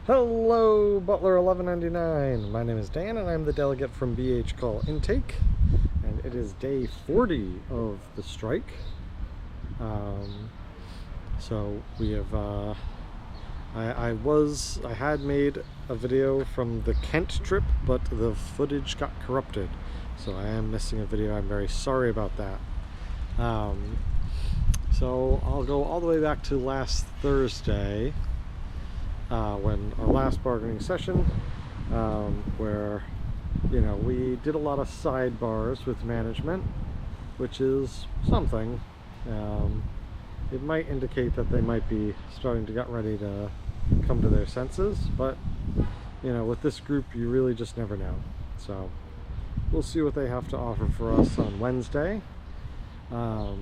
Hello, Butler 1199. My name is Dan, and I'm the delegate from BH Call Intake, and it is day 40 of the strike. So we have. I had made a video from the Kent trip, but the footage got corrupted, so I am missing a video. I'm very sorry about that. So I'll go all the way back to last Thursday. When our last bargaining session, where we did a lot of sidebars with management, which is something. It might indicate that they might be starting to get ready to come to their senses, but with this group you really just never know. So we'll see what they have to offer for us on Wednesday. Over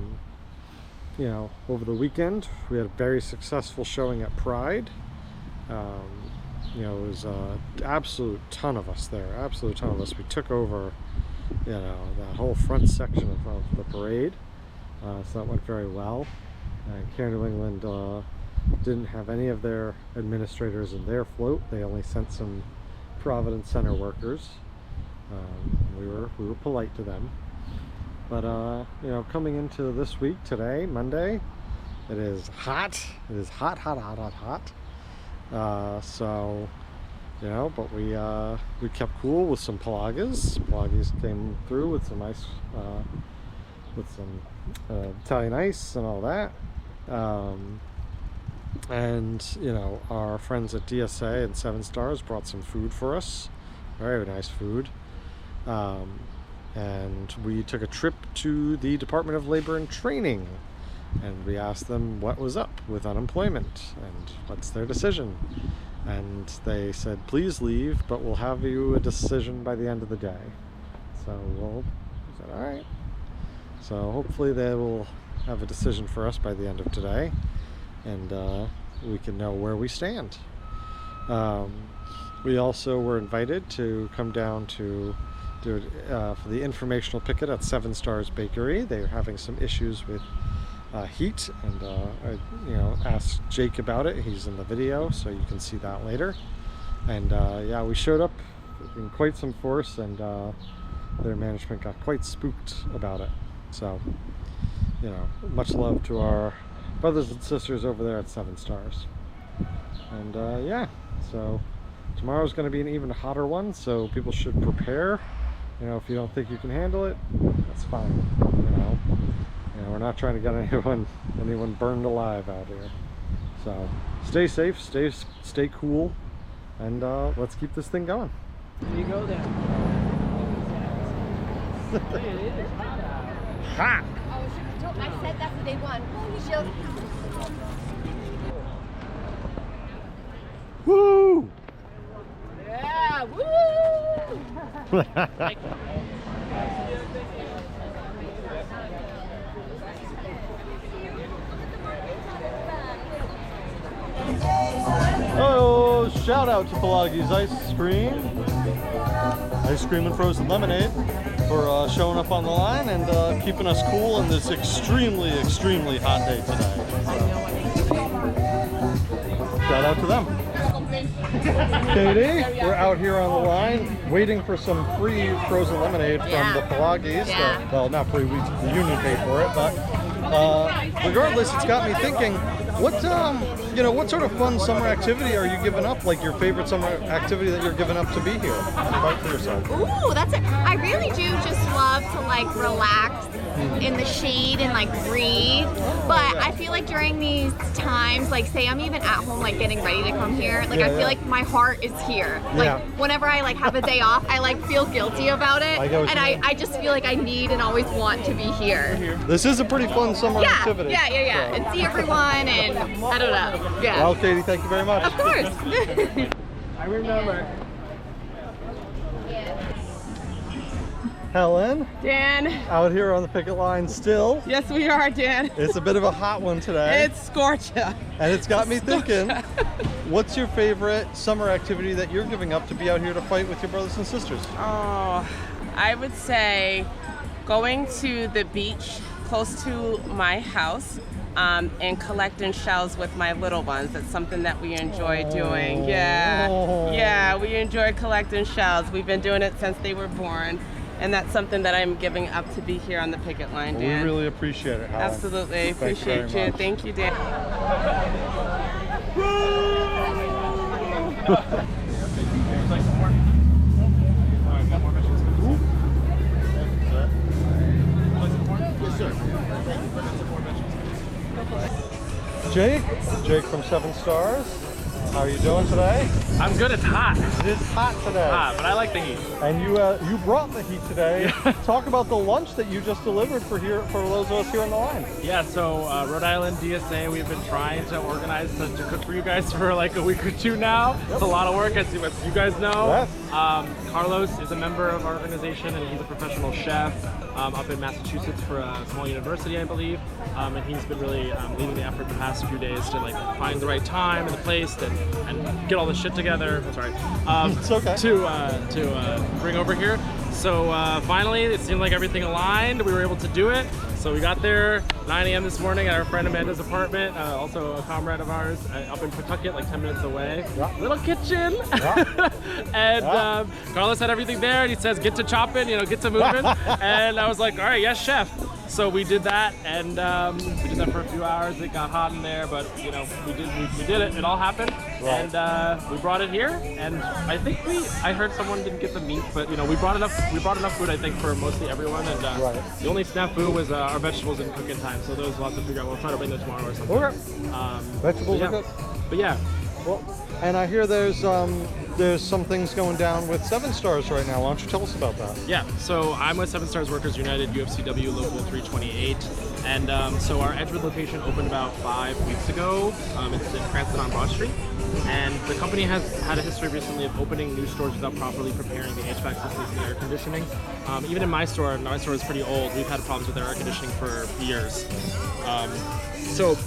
the weekend we had a very successful showing at Pride. It was an absolute ton of us there, We took over, that whole front section of the parade, so that went very well. Care New England didn't have any of their administrators in their float. They only sent some Providence Center workers. We were polite to them. But coming into this week, today, Monday, it is hot. It is hot. But we kept cool with some Pelagas. Pelagas came through with some ice, with some Italian ice and all that. Our friends at DSA and Seven Stars brought some food for us. Very nice food. And we took a trip to the Department of Labor and Training, and we asked them what was up with unemployment and what's their decision. And they said, please leave, but we'll have you a decision by the end of the day. So we said, all right. So hopefully they will have a decision for us by the end of today, and we can know where we stand. We also were invited to come down to do it for the informational picket at Seven Stars Bakery. They're having some issues with heat, and I asked Jake about it. He's in the video, so you can see that later. And we showed up in quite some force, and their management got quite spooked about it. So much love to our brothers and sisters over there at Seven Stars. And so tomorrow's going to be an even hotter one, so people should prepare. If you don't think you can handle it, that's fine. We're not trying to get anyone burned alive out here. So stay safe, stay cool, and let's keep this thing going. You go there. Hot! I said that's what they want. Woo! Yeah, woo! Oh, shout out to Pelagi's Ice Cream and Frozen Lemonade for showing up on the line and keeping us cool in this extremely, extremely hot day today. So, shout out to them. Katie, we're out here on the line waiting for some free frozen lemonade from the Pelagi's. Yeah. Well, not free, the union paid for it, but regardless, it's got me thinking, what sort of fun summer activity are you giving up? Like your favorite summer activity that you're giving up to be here? Fight for yourself. Ooh, that's it. I really do just love to relax in the shade and breathe. But I feel like during these times, say I'm even at home getting ready to come here, I feel like my heart is here. Whenever I have a day off, I feel guilty about it. I just feel like I need and always want to be here. This is a pretty fun summer activity. Yeah. So. And see everyone, and I don't know. Yeah. Well, Katie, thank you very much. Of course. I remember. Helen, Dan. out here on the picket line still. Yes, we are, Dan. It's a bit of a hot one today. It's scorching. And it's got me thinking, what's your favorite summer activity that you're giving up to be out here to fight with your brothers and sisters? Oh, I would say going to the beach close to my house and collecting shells with my little ones. That's something that we enjoy doing. Yeah. enjoy collecting shells. We've been doing it since they were born, and that's something that I'm giving up to be here on the picket line, Well, Dan. we really appreciate it, Helen. Absolutely. Thank you very Appreciate you. much. Thank you, Dan. Jake from Seven Stars. How are you doing today? I'm good. It's hot. It is hot today. Hot, but I like the heat. And you brought the heat today. Talk about the lunch that you just delivered for those of us here on the line. Yeah, so Rhode Island DSA, we've been trying to organize to cook for you guys for like a week or two now. It's a lot of work, as you guys know. Yes. Carlos is a member of our organization, and he's a professional chef up in Massachusetts for a small university, I believe. And he's been really leading the effort the past few days to like find the right time and the place and get all this shit together. I'm sorry. It's okay. To bring over here. So finally, it seemed like everything aligned. We were able to do it. So we got there 9 a.m. this morning at our friend Amanda's apartment, also a comrade of ours up in Pawtucket, like 10 minutes away. Yeah. Little kitchen. Yeah. And Yeah. Carlos had everything there, and he says, get to chopping, get to moving. And I was like, all right, yes, chef. So we did that, and we did that for a few hours. It got hot in there, but we did it. It all happened, Right. and we brought it here. And I think I heard someone didn't get the meat, but we brought enough food, I think, for mostly everyone. And Right. the only snafu was our vegetables didn't cook in time, so those we'll have to figure out. We'll try to bring those tomorrow or something. Okay. Vegetables but are good. But yeah, Well, and I hear there's some things going down with Seven Stars right now. Why don't you tell us about that? yeah. So I'm with Seven Stars Workers United, UFCW Local 328, and so our Edgewood location opened about 5 weeks ago. It's in Cranston on Broad Street, and the company has had a history recently of opening new stores without properly preparing the HVAC systems and air conditioning. Even in my store is pretty old. We've had problems with our air conditioning for years. So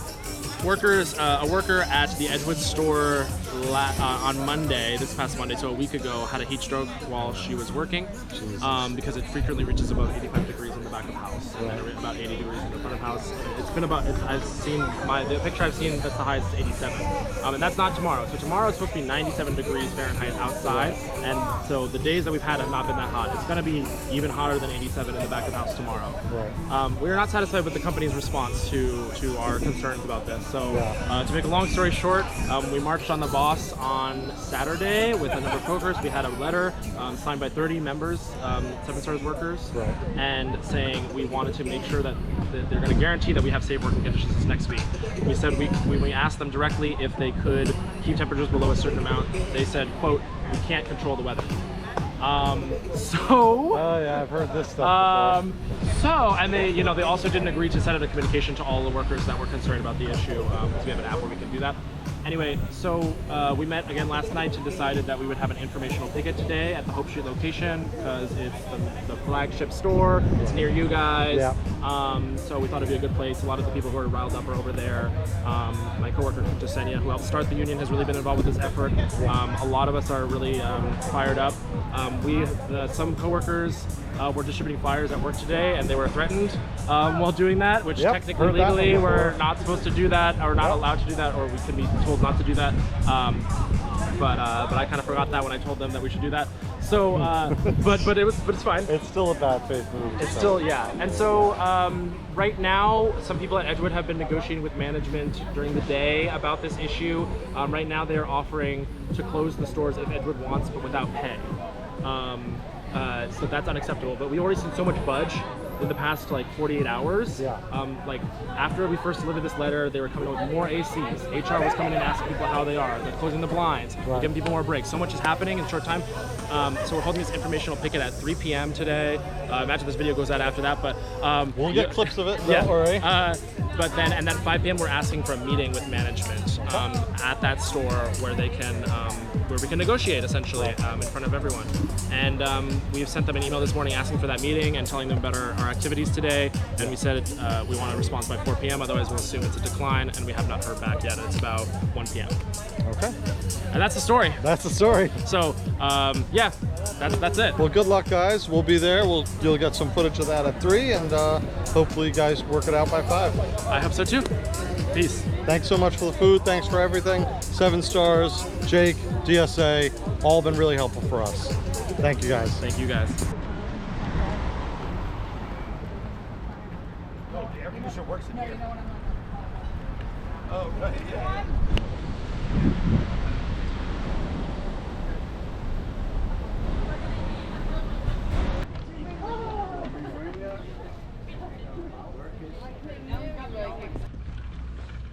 workers, a worker at the Edgewood store on Monday, this past Monday, so a week ago, had a heat stroke while she was working because it frequently reaches above 85 degrees in the back of house and then about 80 degrees in the front of house. It's been about, I've seen the picture I've seen, that's the highest is 87. And that's not tomorrow. So tomorrow it's supposed to be 97 degrees Fahrenheit outside, and so the days that we've had have not been that hot. It's going to be even hotter than 87 in the back of house tomorrow. Right. We're not satisfied with the company's response to our concerns about this. So to make a long story short, we marched on the boss on Saturday with a number of coworkers. We had a letter signed by 30 members, Seven Stars workers, Right. and saying we wanted to make sure that they're going to guarantee that we have safe working conditions this next week. We said we asked them directly if they could keep temperatures below a certain amount. They said, quote, "We can't control the weather." Oh yeah, I've heard this stuff before. And they also didn't agree to send out a communication to all the workers that were concerned about the issue, because we have an app where we can do that. Anyway, so we met again last night and decided that we would have an informational picket today at the Hope Street location because it's the flagship store. It's near you guys. Yeah. So we thought it'd be a good place. A lot of the people who are riled up are over there. My coworker Jasenia, who helped start the union, has really been involved with this effort. A lot of us are really fired up. Some coworkers were distributing flyers at work today, and they were threatened while doing that, which Yep, technically, heard that one legally, before. we're not supposed to do that, or not allowed to do that, or we could be told not to do that. But I kind of forgot that when I told them that we should do that. So, but it's fine. It's still a bad faith move. It's still, yeah. And so right now, some people at Edgewood have been negotiating with management during the day about this issue. Right now, they're offering to close the stores if Edgewood wants, but without pay. So that's unacceptable. But we already seen so much budge in the past 48 hours. Yeah. After we first delivered this letter, they were coming up with more ACs. HR was coming in asking people how they are. They're closing the blinds. They're giving people more breaks. So much is happening in a short time. So we're holding this informational picket at 3 p.m. today. Imagine this video goes out after that, but We'll get clips of it. yeah. Don't worry. But then 5 p.m. we're asking for a meeting with management at that store where they can where we can negotiate essentially in front of everyone. And we've sent them an email this morning asking for that meeting and telling them about our activities today. And we said we want a response by 4 p.m. Otherwise, we'll assume it's a decline. And we have not heard back yet. It's about 1 p.m. Okay. And that's the story. That's the story. So yeah, that's it. Well, good luck, guys. We'll be there. You'll get some footage of that at 3, and hopefully you guys work it out by 5. I hope so too. Peace. Thanks so much for the food. Thanks for everything. 7 Stars, Jake, DSA, all been really helpful for us. Thank you guys. Thank you guys. Oh, the air conditioner works in here. Oh, right, yeah.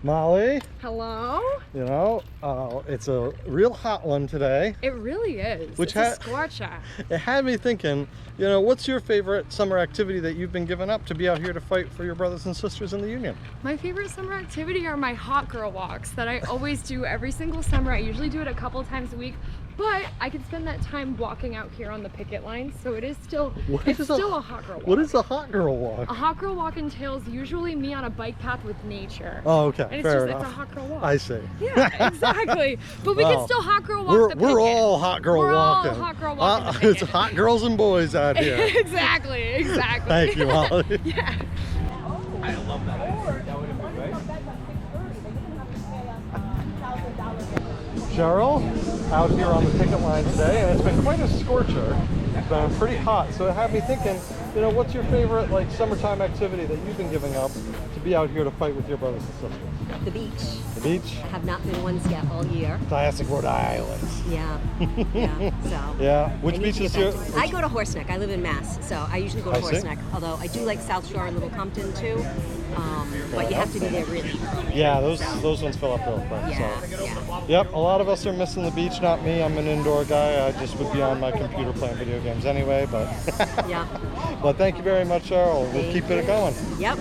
Molly, Hello? you know, it's a real hot one today. It really is. Which it's a ha- scorcher. It had me thinking, you know, what's your favorite summer activity that you've been giving up to be out here to fight for your brothers and sisters in the Union? My favorite summer activity are my hot girl walks that I always do every single summer. I usually do it a couple times a week, but I can spend that time walking out here on the picket line, so it is still still a hot girl walk. What is a hot girl walk? A hot girl walk entails usually me on a bike path with nature. Oh, okay, And it's fair just enough. it's a hot girl walk. I see. Yeah, exactly. But we Well, can still hot girl walk the picket. We're all hot girl We're all walking. hot girl walking the It's picket. hot girls and boys out here. Exactly. Thank you, Molly. Yeah. Cheryl, out here on the picket line today, and it's been quite a scorcher. It's been pretty hot, so it had me thinking, you know, what's your favorite like summertime activity that you've been giving up to be out here to fight with your brothers and sisters? The beach. The beach? I have not been once yet all year. Classic Rhode Island. Yeah. Yeah. So. Yeah. Which I need beach to is get your? back to- I go to Horseneck. I live in Mass, so I usually go to I see. Horseneck. Although I do like South Shore and Little Compton too. But you have to be there really early. Yeah, those ones fill up real quick. Yeah. So. Yeah. Yep, a lot of us are missing the beach. Not me. I'm an indoor guy. I just would be on my computer playing video games anyway. But Yeah. but thank you very much, Cheryl. We'll Thank keep it you. going. Yep.